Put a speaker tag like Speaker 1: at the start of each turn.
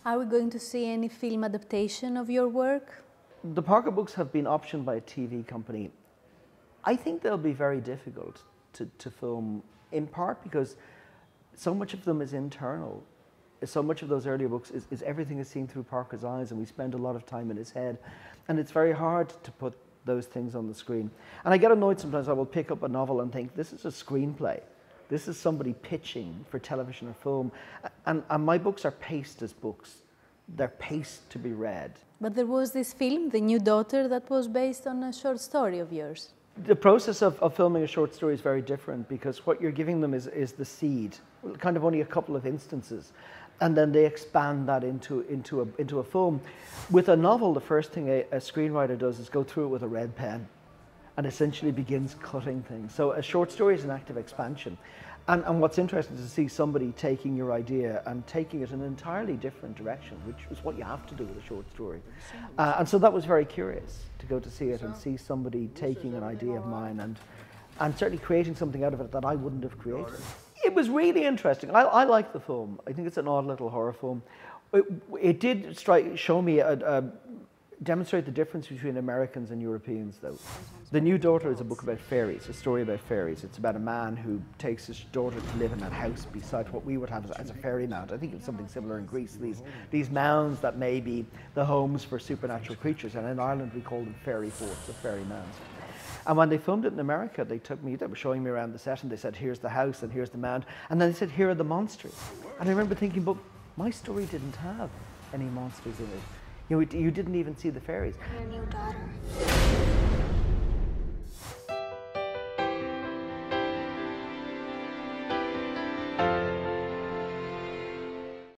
Speaker 1: Are we going to see any film adaptation of your work?
Speaker 2: The Parker books have been optioned by a TV company. I think they'll be very difficult to film, in part because so much of them is internal. So much of those earlier books is everything is seen through Parker's eyes, and we spend a lot of time in his head. And it's very hard to put those things on the screen. And I get annoyed sometimes. I will pick up a novel and think, this is a screenplay. This is somebody pitching for television or film. And my books are paced as books. They're paced to be read.
Speaker 1: But there was this film, The New Daughter, that was based on a short story of yours.
Speaker 2: The process of filming a short story is very different because what you're giving them is the seed, kind of only a couple of instances, and then they expand that into a film. With a novel, the first thing a screenwriter does is go through it with a red pen and essentially begins cutting things. So a short story is an act of expansion. And what's interesting is to see somebody taking your idea and taking it in an entirely different direction, which is what you have to do with a short story. And so that was very curious to go to see it and see somebody taking an idea of mine and certainly creating something out of it that I wouldn't have created. It was really interesting. I like the film. I think it's an odd little horror film. It did show me demonstrate the difference between Americans and Europeans, though. The New Daughter is a book about fairies, a story about fairies. It's about a man who takes his daughter to live in a house beside what we would have as a fairy mound. I think it's something similar in Greece, these mounds that may be the homes for supernatural creatures, and in Ireland we call them fairy forts or fairy mounds. And when they filmed it in America, they were showing me around the set and they said, here's the house and here's the mound. And then they said, here are the monsters. And I remember thinking, but my story didn't have any monsters in it. You didn't even see the fairies.
Speaker 3: Your new daughter.